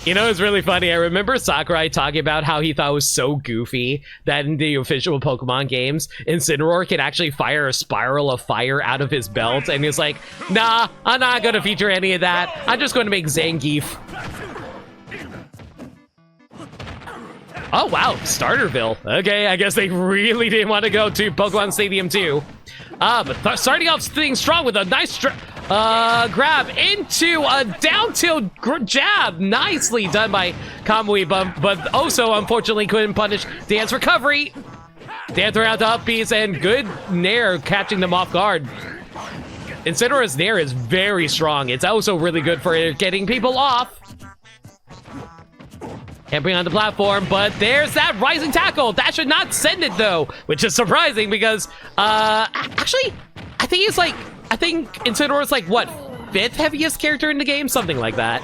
You know, it's really funny. I remember Sakurai talking about how he thought it was so goofy that in the official Pokemon games, Incineroar can actually fire a spiral of fire out of his belt. And he's like, nah, I'm not going to feature any of that. I'm just going to make Zangief. Oh, wow. Starterville. Okay, I guess they really didn't want to go to Pokemon Stadium 2. But starting off things strong with a nice grab into a down tilt jab. Nicely done by Kamui, but also unfortunately couldn't punish Dan's recovery. Dan threw out the up piece and good Nair catching them off guard. Incineroar's Nair is very strong. It's also really good for getting people off. Camping on the platform, but there's that rising tackle. That should not send it though, which is surprising because actually I think Incineroar's like what, 5th heaviest character in the game, something like that.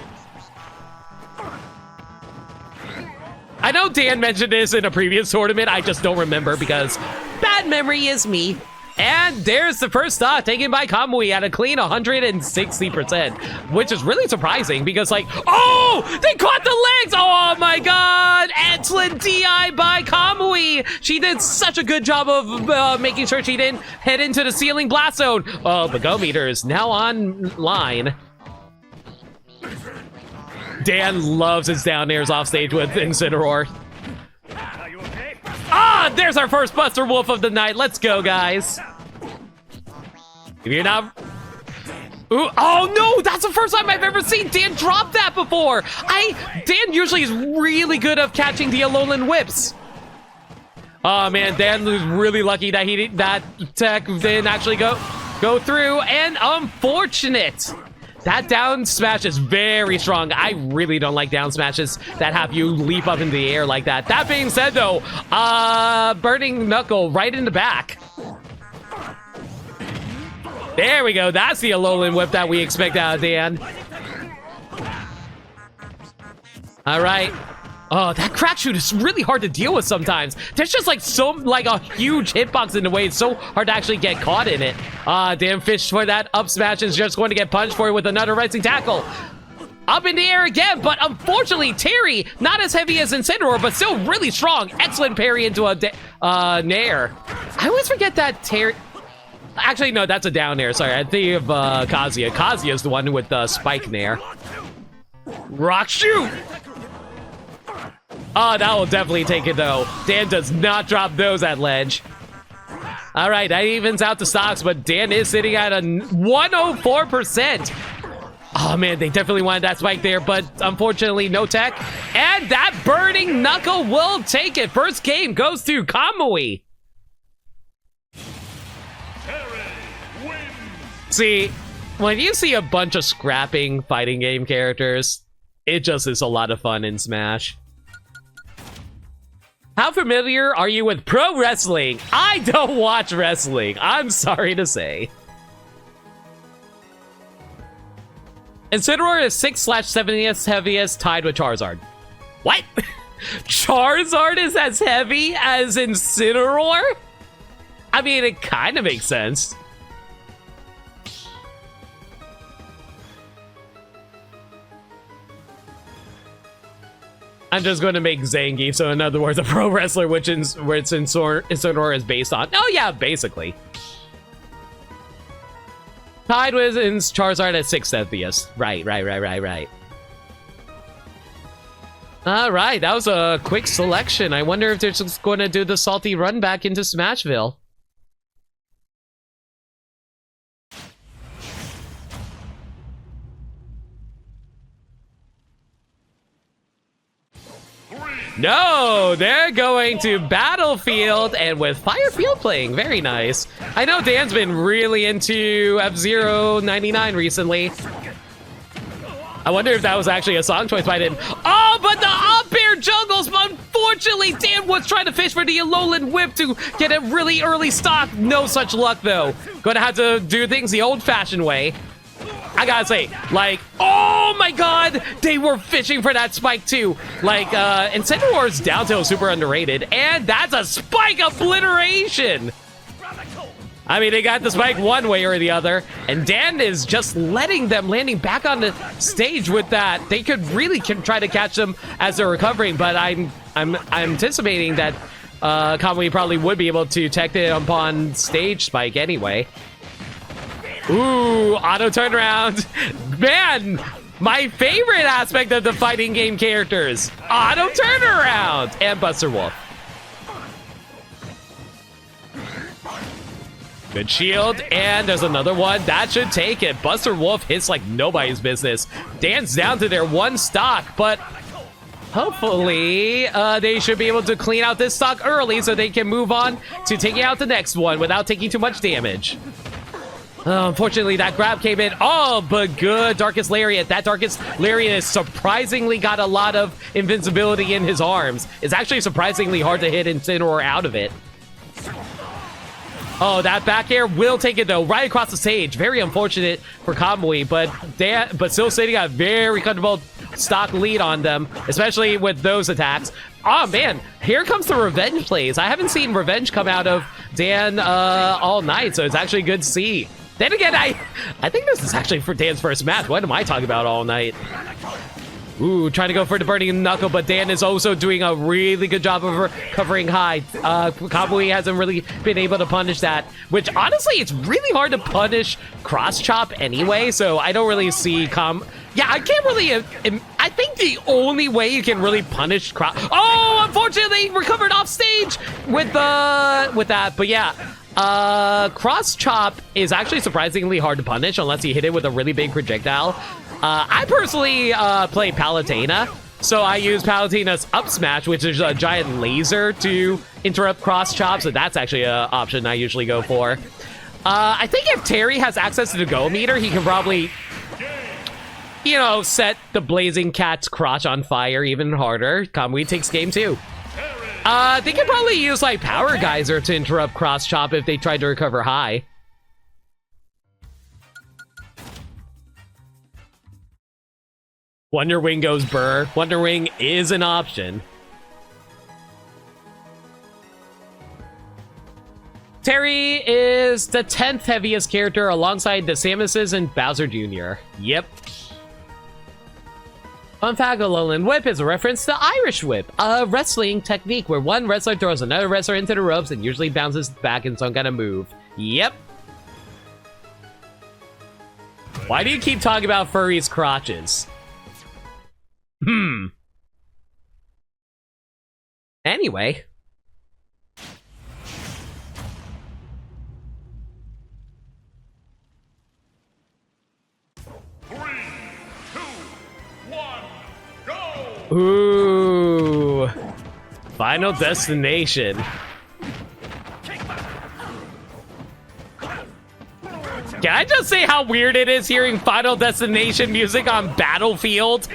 I know Dan mentioned this in a previous tournament, I just don't remember because bad memory is me. And there's the first stock taken by Kamui at a clean 160%, which is really surprising because, like, oh, they caught the legs. Oh my God, excellent DI by Kamui. She did such a good job of making sure she didn't head into the ceiling blast zone. Oh, the Go Meter is now online. Dan loves his down airs off stage with Incineroar. Ah, there's our first Buster Wolf of the night. Let's go, guys. If you're not... Ooh, oh, no, that's the first time I've ever seen Dan drop that before. Dan usually is really good at catching the Alolan whips. Oh, man, Dan was really lucky that that tech didn't actually go through. And unfortunate. That down smash is very strong. I really don't like down smashes that have you leap up in the air like that. That being said, though, Burning Knuckle right in the back. There we go. That's the Alolan whip that we expect out of Dan. All right. Oh, that crack shoot is really hard to deal with sometimes. There's just like a huge hitbox in the way. It's so hard to actually get caught in it. Dan Fish for that up smash is just going to get punched for it with another rising tackle. Up in the air again, but unfortunately, Terry, not as heavy as Incineroar, but still really strong. Excellent parry into a Nair. I always forget that Terry... Actually, no, that's a down Nair. Sorry, I think of Kazuya. Kazuya's the one with the spike Nair. Rock shoot! Oh, that will definitely take it, though. Dan does not drop those at ledge. All right, that evens out the stocks, but Dan is sitting at a 104%. Oh, man, they definitely wanted that spike there, but unfortunately, no tech. And that Burning Knuckle will take it. First game goes to Kamui. See, when you see a bunch of scrapping fighting game characters, it just is a lot of fun in Smash. How familiar are you with pro wrestling? I don't watch wrestling, I'm sorry to say. Incineroar is 6/7th heaviest, tied with Charizard. What? Charizard is as heavy as Incineroar? I mean, it kind of makes sense. I'm just going to make Zangief, so in other words, a pro wrestler, which where Incineroar is based on. Oh yeah, basically. Tied with Charizard at 6th heaviest. Right. Alright, that was a quick selection. I wonder if they're just going to do the salty run back into Smashville. No, they're going to Battlefield and with Firefield playing. Very nice. I know Dan's been really into F-Zero 99 recently. I wonder if that was actually a song choice by him. Oh, but the up air juggles. Unfortunately, Dan was trying to fish for the Alolan whip to get a really early stock. No such luck, though. Gonna have to do things the old-fashioned way. I gotta say, like, oh my god, they were fishing for that spike too. Like, Incineroar's down tilt is super underrated, and that's a spike obliteration. I mean, they got the spike one way or the other, and Dan is just letting them landing back on the stage with that. They could really try to catch them as they're recovering, but I'm anticipating that Kamui probably would be able to tech it upon stage spike anyway. Ooh, auto turnaround. Man, my favorite aspect of the fighting game characters. Auto turnaround and Buster Wolf. Good shield, and there's another one. That should take it. Buster Wolf hits like nobody's business. Dan's down to their one stock, but hopefully they should be able to clean out this stock early so they can move on to taking out the next one without taking too much damage. Unfortunately, that grab came in. Oh, but good Darkest Lariat. That Darkest Lariat has surprisingly got a lot of invincibility in his arms. It's actually surprisingly hard to hit Incineroar out of it. Oh, that back air will take it, though, right across the stage. Very unfortunate for Kamui, but still sitting a very comfortable stock lead on them, especially with those attacks. Oh, man, here comes the revenge plays. I haven't seen revenge come out of Dan all night, so it's actually good to see. Then again, I think this is actually for Dan's first match. What am I talking about all night? Ooh, trying to go for the burning knuckle, but Dan is also doing a really good job of recovering high. Kamui hasn't really been able to punish that, which honestly, it's really hard to punish cross chop anyway, so I don't really see yeah, I can't really, I think the only way you can really punish cross, oh, unfortunately, recovered off stage with that, but yeah. Cross chop is actually surprisingly hard to punish unless you hit it with a really big projectile. I personally play Palutena, so I use Palutena's up smash, which is a giant laser to interrupt cross chop, so that's actually an option I usually go for. I think if Terry has access to the go meter, he can probably, you know, set the Blazing Cat's crotch on fire even harder. Kamui takes game 2. They could probably use like Power Geyser to interrupt cross chop if they tried to recover high. Wonder Wing goes burr. Wonder Wing is an option. Terry is the 10th heaviest character alongside the Samuses and Bowser Jr. Yep. Fun fact, a Lowland Whip is a reference to Irish Whip, a wrestling technique where one wrestler throws another wrestler into the ropes and usually bounces back in some kind of move. Yep. Why do you keep talking about furries' crotches? Anyway. Ooh, Final Destination. Can I just say how weird it is hearing Final Destination music on Battlefield?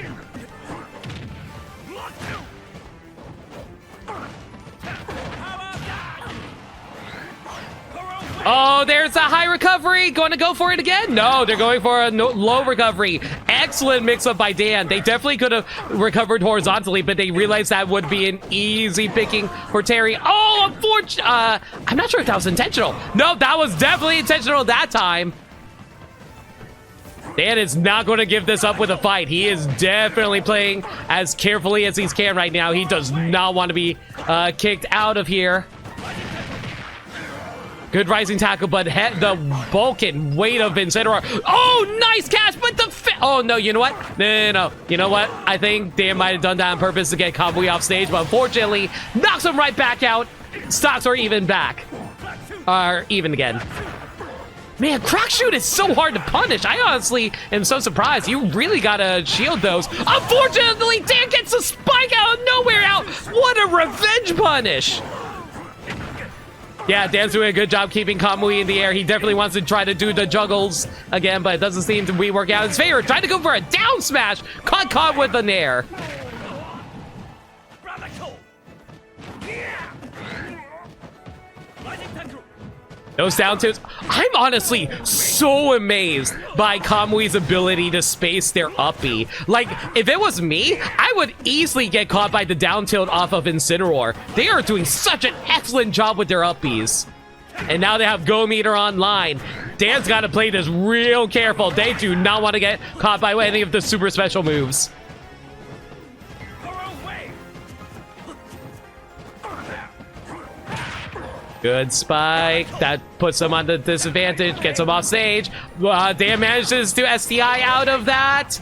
Oh, there's a high recovery. Going to go for it again? No, they're going for a low recovery. Excellent mix-up by Dan. They definitely could have recovered horizontally, but they realized that would be an easy picking for Terry. Oh, unfortunately. I'm not sure if that was intentional. No, that was definitely intentional that time. Dan is not going to give this up with a fight. He is definitely playing as carefully as he can right now. He does not want to be kicked out of here. Good rising tackle, but the bulk and weight of Incineroar. Oh, nice catch, but oh, no, you know what? No. You know what? I think Dan might have done that on purpose to get Kamui off stage, but unfortunately, knocks him right back out. Stocks are even back. Are even again. Man, crack shoot is so hard to punish. I honestly am so surprised. You really gotta shield those. Unfortunately, Dan gets a spike out of nowhere out. What a revenge punish. Yeah, Dan's doing a good job keeping Kamui in the air. He definitely wants to try to do the juggles again, but it doesn't seem to be working out in his favor. Trying to go for a down smash. Caught with the nair. Those down tilts. I'm honestly so amazed by Kamui's ability to space their up B. Like, if it was me, I would easily get caught by the down tilt off of Incineroar. They are doing such an excellent job with their up Bs. And now they have Go Meter online. Dan's got to play this real careful. They do not want to get caught by any of the super special moves. Good spike. That puts him on the disadvantage. Gets him off stage. Dan manages to STI out of that.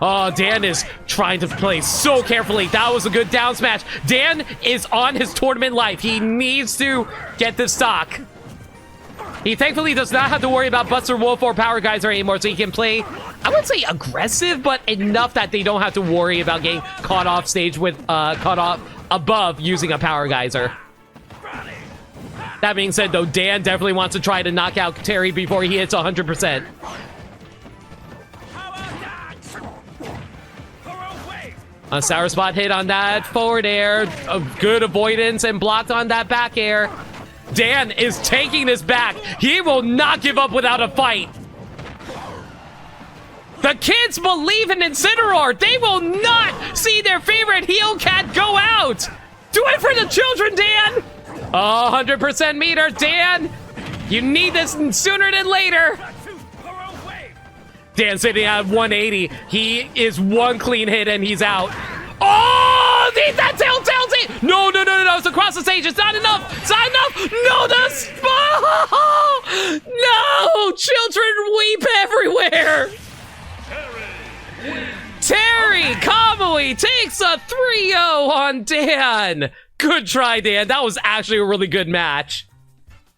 Oh, Dan is trying to play so carefully. That was a good down smash. Dan is on his tournament life. He needs to get this stock. He thankfully does not have to worry about Buster Wolf or Power Geyser anymore, so he can play, I wouldn't say aggressive, but enough that they don't have to worry about getting caught off stage with, caught off above using a Power Geyser. That being said, though, Dan definitely wants to try to knock out Terry before he hits 100%. A sour spot hit on that forward air. A good avoidance and blocked on that back air. Dan is taking this back. He will not give up without a fight. The kids believe in Incineroar. They will not see their favorite heel cat go out. Do it for the children, Dan. 100% meter, Dan. You need this sooner than later. Dan sitting at 180. He is one clean hit and he's out. Oh, that tail. No. It's across the stage. It's not enough. No, the spot. No, children weep everywhere. Terry Kamui takes a 3-0 on Dan. Good try, Dan. That was actually a really good match.